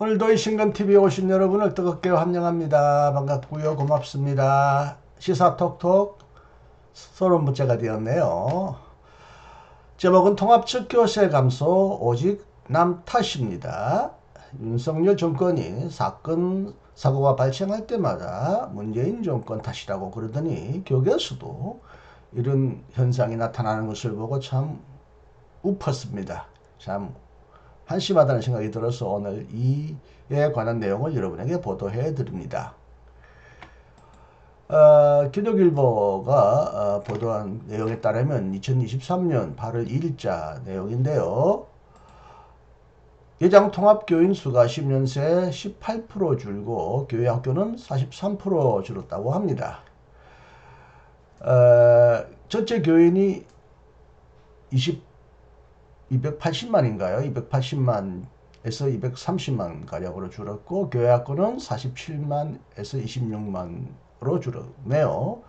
오늘도 이 신건TV에 오신 여러분을 뜨겁게 환영합니다. 반갑고요. 고맙습니다. 시사톡톡 서론 문제가 되었네요. 제목은 통합적 교세 감소 오직 남 탓입니다. 윤석열 정권이 사고가 발생할 때마다 문재인 정권 탓이라고 그러더니 교계에서도 이런 현상이 나타나는 것을 보고 참 웃었습니다. 참 한심하다는 생각이 들어서 오늘 이에 관한 내용을 여러분에게 보도해 드립니다. 기독일보가 보도한 내용에 따르면 2023년 8월 2일자 내용인데요. 예장통합교인 수가 10년 새 18% 줄고 교회 학교는 43% 줄었다고 합니다. 전체 교인이 280만인가요? 280만에서 230만 가량으로 줄었고 교회 학교는 47만에서 26만으로 줄었네요.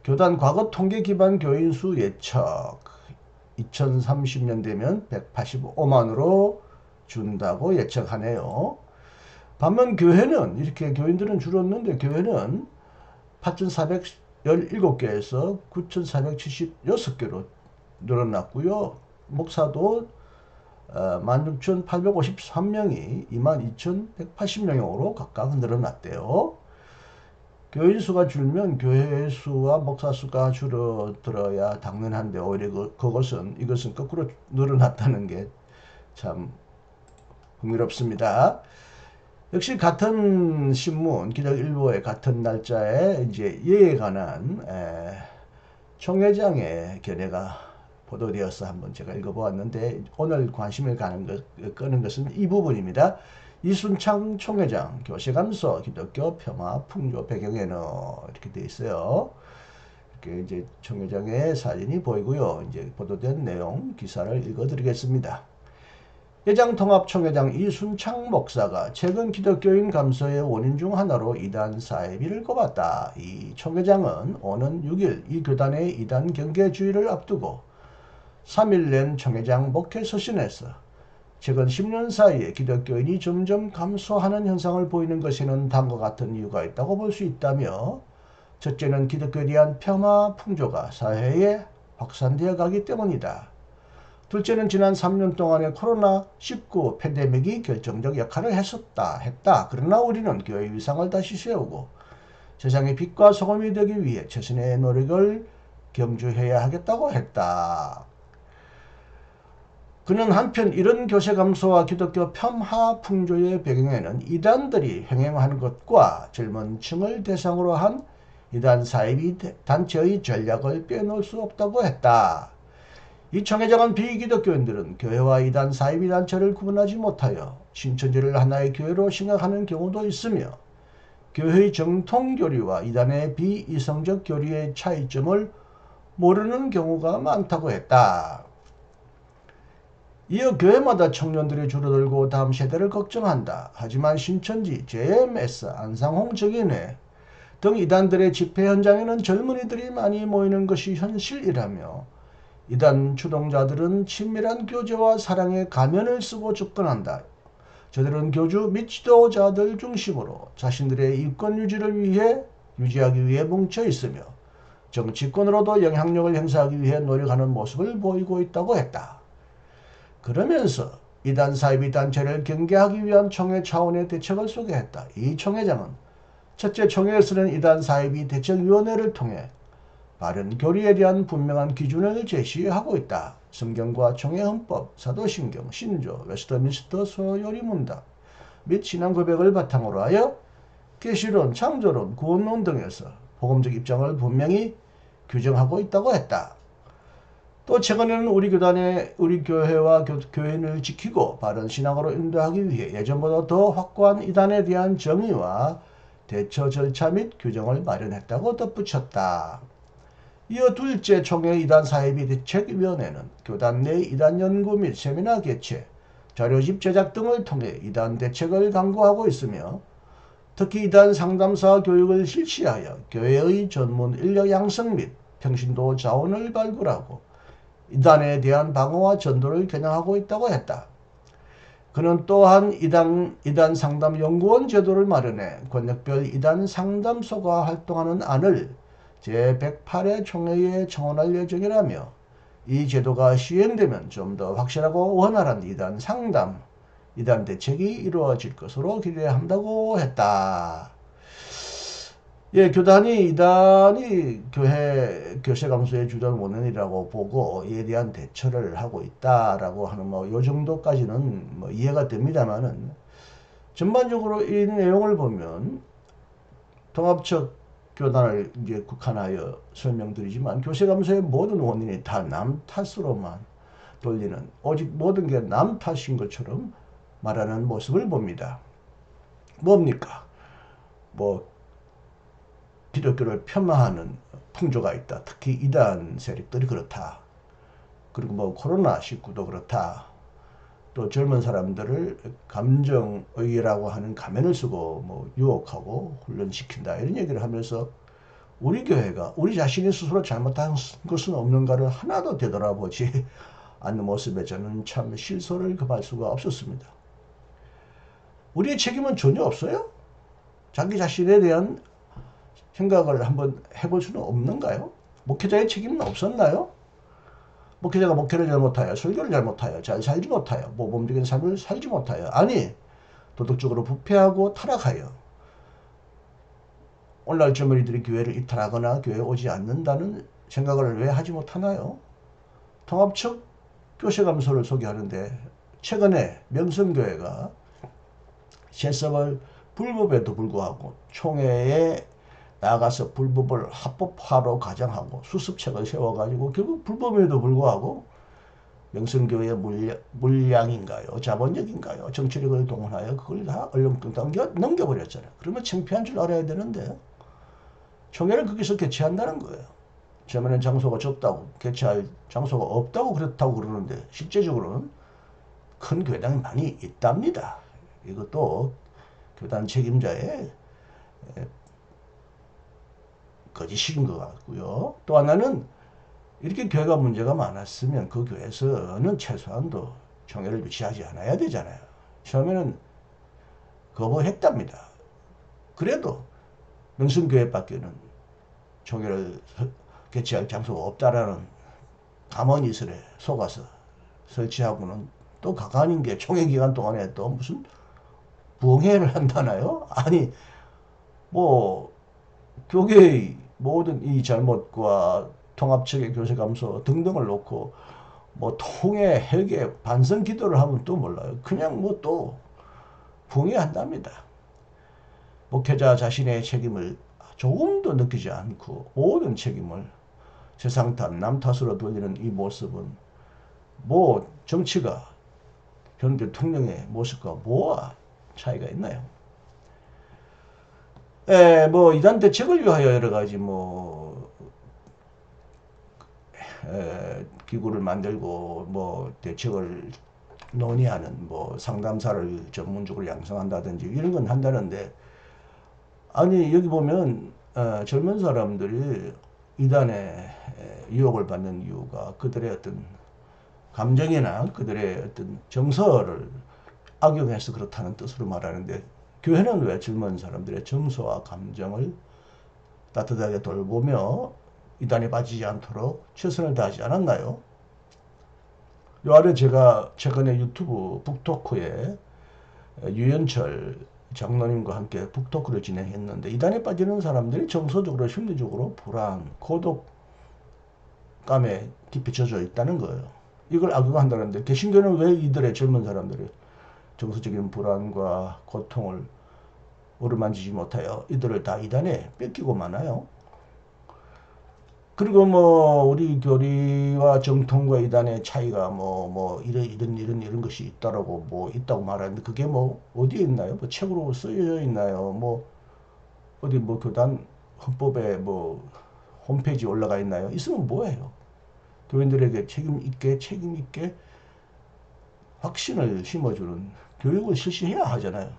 교단 과거 통계 기반 교인 수 예측 2030년 되면 185만으로 준다고 예측하네요. 반면 교회는 이렇게 교인들은 줄었는데 교회는 8,417개에서 9,476개로 늘어났고요. 목사도 16,853명이 22,180명으로 각각 늘어났대요. 교인 수가 줄면 교회 수와 목사 수가 줄어들어야 당연한데 오히려 이것은 거꾸로 늘어났다는 게 참 흥미롭습니다. 역시 같은 신문 기독일보의 같은 날짜에 이제 이에 관한 총회장의 견해가 보도되어서 한번 제가 읽어보았는데 오늘 관심을 끄는 것은 이 부분입니다. 이순창 총회장 교세 감소 기독교 평화 풍조 배경에는 이렇게 돼 있어요. 이렇게 이제 총회장의 사진이 보이고요. 이제 보도된 내용 기사를 읽어드리겠습니다. 예장통합총회장 이순창 목사가 최근 기독교인 감소의 원인 중 하나로 이단 사이비를 꼽았다. 이 총회장은 오는 6일 이 교단의 이단 경계주의를 앞두고 3일 낸 총회장 목회 서신에서 최근 10년 사이에 기독교인이 점점 감소하는 현상을 보이는 것에는 다음과 같은 이유가 있다고 볼 수 있다며 첫째는 기독교에 대한 폄하 풍조가 사회에 확산되어 가기 때문이다. 둘째는 지난 3년 동안의 코로나19 팬데믹이 결정적 역할을 했다. 그러나 우리는 교회의 위상을 다시 세우고 세상의 빛과 소금이 되기 위해 최선의 노력을 경주해야 하겠다고 했다. 그는 한편 이런 교세 감소와 기독교 폄하 풍조의 배경에는 이단들이 행행하는 것과 젊은 층을 대상으로 한 이단 사이비 단체의 전략을 빼놓을 수 없다고 했다. 이 총회장은 비기독교인들은 교회와 이단 사이비 단체를 구분하지 못하여 신천지를 하나의 교회로 생각하는 경우도 있으며 교회의 정통 교리와 이단의 비이성적 교리의 차이점을 모르는 경우가 많다고 했다. 이어 교회마다 청년들이 줄어들고 다음 세대를 걱정한다. 하지만 신천지, JMS, 안상홍 정인회 등 이단들의 집회 현장에는 젊은이들이 많이 모이는 것이 현실이라며 이단 주동자들은 친밀한 교제와 사랑의 가면을 쓰고 접근한다. 저들은 교주 및 지도자들 중심으로 자신들의 인권 유지하기 위해 뭉쳐 있으며 정치권으로도 영향력을 행사하기 위해 노력하는 모습을 보이고 있다고 했다. 그러면서 이단 사이비 단체를 경계하기 위한 총회 차원의 대책을 소개했다. 이 총회장은 첫째 총회에서는 이단 사이비 대책위원회를 통해 바른 교리에 대한 분명한 기준을 제시하고 있다. 성경과 총회 헌법, 사도신경, 신조, 웨스트민스터 소요리 문답 및 신앙 고백을 바탕으로 하여 계시론, 창조론, 구원론 등에서 복음적 입장을 분명히 규정하고 있다고 했다. 또 최근에는 우리 교회와 교인을 지키고 바른 신앙으로 인도하기 위해 예전보다 더 확고한 이단에 대한 정의와 대처 절차 및 규정을 마련했다고 덧붙였다. 이어 둘째 총회 이단 사이비 대책위원회는 교단 내 이단 연구 및 세미나 개최, 자료집 제작 등을 통해 이단 대책을 강구하고 있으며 특히 이단 상담사 교육을 실시하여 교회의 전문 인력 양성 및 평신도 자원을 발굴하고 이단에 대한 방어와 전도를 겨냥하고 있다고 했다. 그는 또한 이단 상담 연구원 제도를 마련해 권역별 이단 상담소가 활동하는 안을 제108회 총회에 청원할 예정이라며 이 제도가 시행되면 좀 더 확실하고 원활한 이단 상담, 이단 대책이 이루어질 것으로 기대한다고 했다. 예, 이단이 교회 교세 감소의 주된 원인이라고 보고 이에 대한 대처를 하고 있다라고 하는 뭐 요 정도까지는 뭐 이해가 됩니다만은 전반적으로 이 내용을 보면 통합적 교단을 이제 국한하여 설명드리지만 교세 감소의 모든 원인이 다 남 탓으로만 돌리는, 오직 모든 게 남 탓인 것처럼 말하는 모습을 봅니다. 뭡니까? 뭐 기독교를 폄하하는 풍조가 있다. 특히 이단 세력들이 그렇다. 그리고 뭐 코로나19도 그렇다. 또 젊은 사람들을 감정의라고 하는 가면을 쓰고 뭐 유혹하고 훈련시킨다. 이런 얘기를 하면서 우리 교회가 우리 자신이 스스로 잘못한 것은 없는가를 하나도 되돌아보지 않는 모습에 저는 참 실소를 급할 수가 없었습니다. 우리의 책임은 전혀 없어요? 자기 자신에 대한 생각을 한번 해볼 수는 없는가요? 목회자의 책임은 없었나요? 목회자가 목회를 잘못하여, 설교를 잘못하여, 잘 살지 못하여, 모범적인 삶을 살지 못하여, 아니 도덕적으로 부패하고 타락하여 오늘날 젊은이들이 교회를 이탈하거나 교회에 오지 않는다는 생각을 왜 하지 못하나요? 통합적 교세 감소를 소개하는데 최근에 명성교회가 세습을 불법에도 불구하고 총회에 나가서 불법을 합법화로 가정하고 수습책을 세워가지고 결국 불법에도 불구하고 명성교회의 물량인가요? 자본력인가요? 정치력을 동원하여 그걸 다 얼렁뚱 넘겨버렸잖아요. 그러면 창피한 줄 알아야 되는데 총회를 거기서 개최한다는 거예요. 처음에는 장소가 좁다고 개최할 장소가 없다고 그렇다고 그러는데 실제적으로는 큰 교단이 많이 있답니다. 이것도 교단 책임자의 거짓인 것 같고요. 또 하나는 이렇게 교회가 문제가 많았으면 그 교회에서는 최소한도 총회를 유치하지 않아야 되잖아요. 처음에는 거부했답니다. 그래도 명성교회밖에는 총회를 개최할 장소가 없다라는 감언이설에 속아서 설치하고는 또 가관인 게 총회 기간 동안에 또 무슨 부흥회를 한다나요? 아니 뭐 교계의 모든 이 잘못과 통합적의 교세 감소 등등을 놓고 뭐 통회, 회개, 반성 기도를 하면 또 몰라요. 그냥 뭐 또 부흥회한답니다. 목회자 자신의 책임을 조금도 느끼지 않고 모든 책임을 세상 탓, 남 탓으로 돌리는 이 모습은 뭐 정치가 현 대통령의 모습과 뭐가 차이가 있나요? 뭐 이단 대책을 위하여 여러 가지 뭐 기구를 만들고 뭐 대책을 논의하는 뭐 상담사를 전문적으로 양성한다든지 이런 건 한다는데 아니 여기 보면 젊은 사람들이 이단에 유혹을 받는 이유가 그들의 어떤 감정이나 그들의 어떤 정서를 악용해서 그렇다는 뜻으로 말하는데 교회는 왜 젊은 사람들의 정서와 감정을 따뜻하게 돌보며 이단에 빠지지 않도록 최선을 다하지 않았나요? 요 아래 제가 최근에 유튜브 북토크에 유현철 장로님과 함께 북토크를 진행했는데 이단에 빠지는 사람들이 정서적으로 심리적으로 불안, 고독감에 깊이 젖어 있다는 거예요. 이걸 악용한다는데 개신교는 왜 이들의 젊은 사람들이 정서적인 불안과 고통을 어루만지지 못하여 이들을 다 이단에 뺏기고 마나요? 그리고 뭐 우리 교리와 정통과 이단의 차이가 뭐 이런 것이 있다라고 뭐 있다고 말하는데 그게 뭐 어디에 있나요? 뭐 책으로 쓰여져 있나요? 뭐 어디 뭐 교단 헌법에 뭐 홈페이지 올라가 있나요? 있으면 뭐예요? 교인들에게 책임 있게 확신을 심어주는 교육을 실시해야 하잖아요.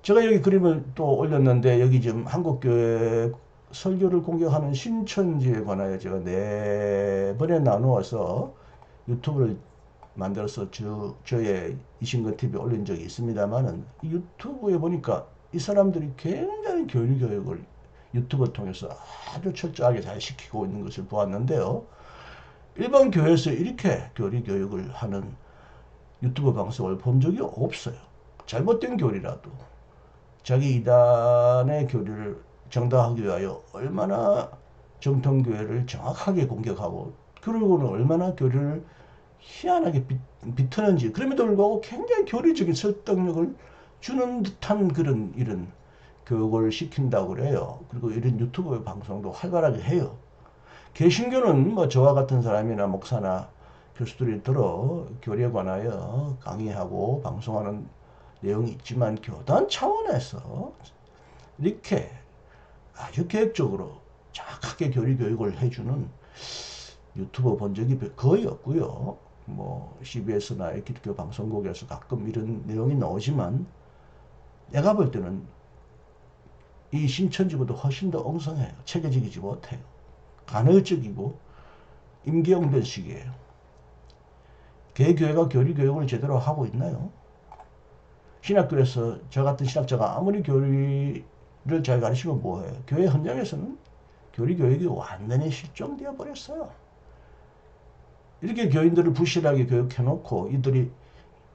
제가 여기 그림을 또 올렸는데 여기 지금 한국교회 설교를 공격하는 신천지에 관하여 제가 4번에 나누어서 유튜브를 만들어서 저의 이신건TV에 올린 적이 있습니다만은 유튜브에 보니까 이 사람들이 굉장히 교육을 유튜브 통해서 아주 철저하게 잘 시키고 있는 것을 보았는데요. 일반 교회에서 이렇게 교리교육을 하는 유튜브 방송을 본 적이 없어요. 잘못된 교리라도 자기 이단의 교리를 정당하기 위하여 얼마나 정통교회를 정확하게 공격하고 그리고는 얼마나 교리를 희한하게 비트는지 그럼에도 불구하고 굉장히 교리적인 설득력을 주는 듯한 그런 이런 교육을 시킨다고 그래요. 그리고 이런 유튜브 방송도 활발하게 해요. 개신교는 뭐 저와 같은 사람이나 목사나 교수들이 들어 교리에 관하여 강의하고 방송하는 내용이 있지만 교단 차원에서 이렇게 아주 계획적으로 정확하게 교리 교육을 해주는 유튜브 본 적이 거의 없고요. 뭐 CBS나 기독교 방송국에서 가끔 이런 내용이 나오지만 내가 볼 때는 이 신천지보다 훨씬 더 엉성해요. 체계적이지 못해요. 간헐적이고 임기응변식이에요. 개교회가 교리 교육을 제대로 하고 있나요? 신학교에서 저 같은 신학자가 아무리 교리를 잘 가르치면 뭐해요? 교회 현장에서는 교리 교육이 완전히 실종되어 버렸어요. 이렇게 교인들을 부실하게 교육해놓고 이들이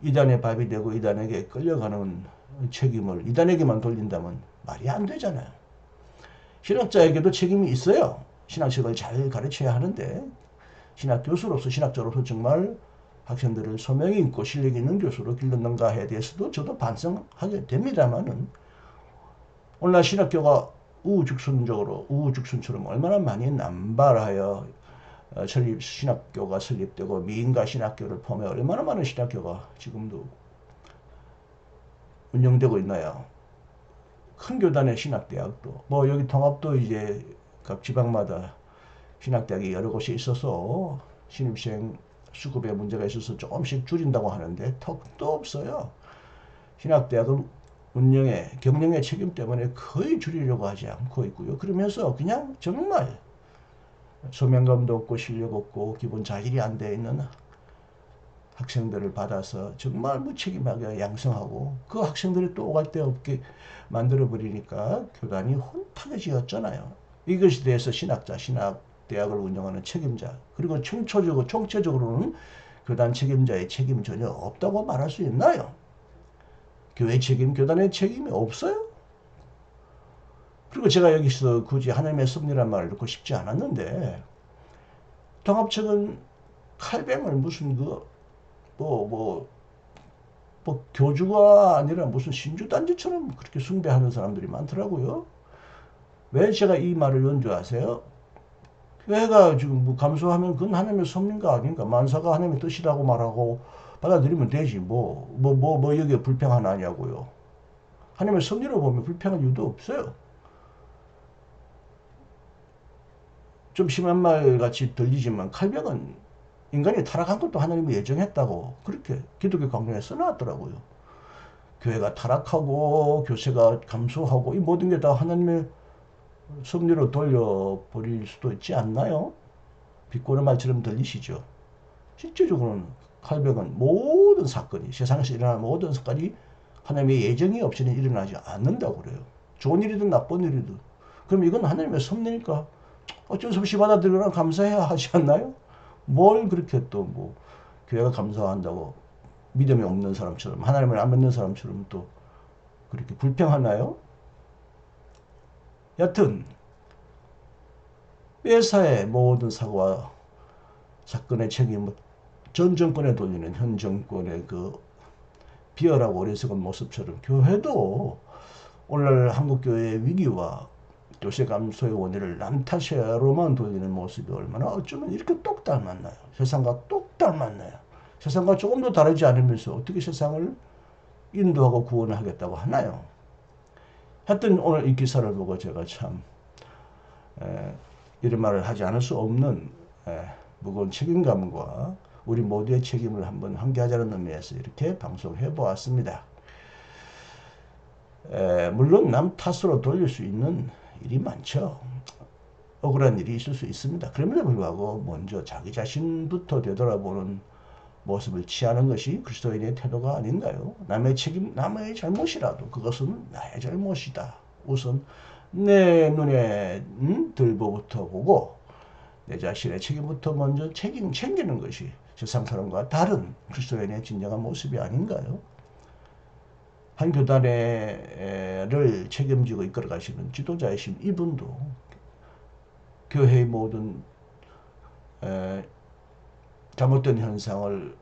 이단의 밥이 되고 이단에게 끌려가는 책임을 이단에게만 돌린다면 말이 안 되잖아요. 신학자에게도 책임이 있어요. 신학식을 잘 가르쳐야 하는데 신학 교수로서 신학자로서 정말 학생들을 소명이 있고 실력이 있는 교수로 길렀는가에 대해서도 저도 반성하게 됩니다만은 오늘날 신학교가 우후죽순처럼 얼마나 많이 남발하여 신학교가 설립되고 미인가 신학교를 포함해 얼마나 많은 신학교가 지금도 운영되고 있나요? 큰 교단의 신학대학도 뭐 여기 통합도 이제 각 지방마다 신학대학이 여러 곳이 있어서 신입생 수급에 문제가 있어서 조금씩 줄인다고 하는데 턱도 없어요. 신학대학은 경영의 책임 때문에 거의 줄이려고 하지 않고 있고요. 그러면서 그냥 정말 소명감도 없고 실력 없고 기본 자질이 안 돼 있는 학생들을 받아서 정말 무책임하게 양성하고 그 학생들이 또 오갈 데 없게 만들어버리니까 교단이 혼탁해지었잖아요. 이것에 대해서 신학대학을 운영하는 책임자 그리고 총체적으로는 교단 책임자의 책임 전혀 없다고 말할 수 있나요? 교회 책임, 교단의 책임이 없어요? 그리고 제가 여기서 굳이 하나님의 섭리란 말을 듣고 싶지 않았는데 통합책은 칼뱅을 무슨 교주가 아니라 무슨 신주단지처럼 그렇게 숭배하는 사람들이 많더라고요. 왜 제가 이 말을 연주하세요? 교회가 지금 뭐 감수하면 그건 하나님의 섭리가 아닌가? 만사가 하나님의 뜻이라고 말하고 받아들이면 되지. 여기에 불평 하나 하냐고요. 하나님의 섭리로 보면 불평할 이유도 없어요. 좀 심한 말 같이 들리지만 칼뱅은 인간이 타락한 것도 하나님이 예정했다고 그렇게 기독교 강론에 써놨더라고요. 교회가 타락하고 교세가 감소하고 이 모든 게 다 하나님의 섭리로 돌려버릴 수도 있지 않나요? 비꼬는 말처럼 들리시죠? 실제적으로는 칼뱅은 모든 사건이 세상에서 일어나는 모든 사건이 하나님의 예정이 없이는 일어나지 않는다고 그래요. 좋은 일이든 나쁜 일이든. 그럼 이건 하나님의 섭리니까 어쩔 수 없이 받아들여라 감사해야 하지 않나요? 뭘 그렇게 또 교회가 감사한다고 믿음이 없는 사람처럼 하나님을 안 믿는 사람처럼 또 그렇게 불평하나요? 여튼 매사의 모든 사고와 사건의 책임을 전 정권에 돌리는 현 정권의 그 비열하고 어리석은 모습처럼 교회도 오늘날 한국교회의 위기와 교세 감소의 원인을 남 탓으로만 돌리는 모습이 얼마나 어쩌면 이렇게 똑 닮았나요? 세상과 똑 닮았나요? 세상과 조금 더 다르지 않으면서 어떻게 세상을 인도하고 구원하겠다고 하나요? 하여튼 오늘 이 기사를 보고 제가 참 이런 말을 하지 않을 수 없는 무거운 책임감과 우리 모두의 책임을 한번 환기하자는 의미에서 이렇게 방송해 보았습니다. 물론 남 탓으로 돌릴 수 있는 일이 많죠. 억울한 일이 있을 수 있습니다. 그럼에도 불구하고 먼저 자기 자신부터 되돌아보는 모습을 취하는 것이 그리스도인의 태도가 아닌가요? 남의 책임, 남의 잘못이라도 그것은 나의 잘못이다. 우선 내 눈에 들보부터 보고 내 자신의 책임부터 먼저 챙기는 것이 세상 사람과 다른 그리스도인의 진정한 모습이 아닌가요? 한 교단을 책임지고 이끌어 가시는 지도자이신 이분도 교회의 모든 잘못된 현상을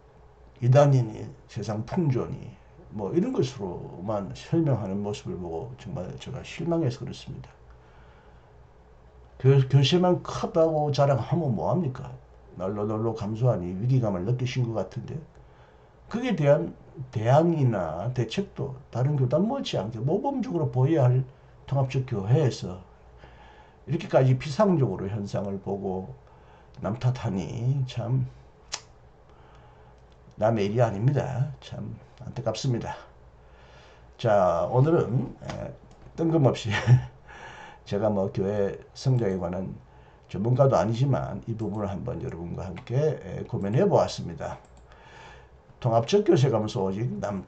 이단이니 세상 풍조니 뭐 이런 것으로만 설명하는 모습을 보고 정말 제가 실망해서 그렇습니다. 교세만 크다고 자랑하면 뭐합니까? 날로 감소하니 위기감을 느끼신 것 같은데 그에 대한 대안이나 대책도 다른 교단 못지않게 모범적으로 보여야 할 통합적 교회에서 이렇게까지 비상적으로 현상을 보고 남 탓하니 참 남의 일이 아닙니다. 참 안타깝습니다. 자, 오늘은 뜬금없이 제가 뭐 교회 성장에 관한 전문가도 아니지만 이 부분을 한번 여러분과 함께 고민해 보았습니다. 통합적 교세 가면서 오직 남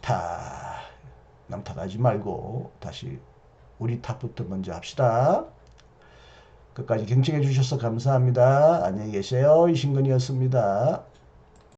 탓하지 말고 다시 우리 탓부터 먼저 합시다. 끝까지 경청해 주셔서 감사합니다. 안녕히 계세요. 이신근이었습니다.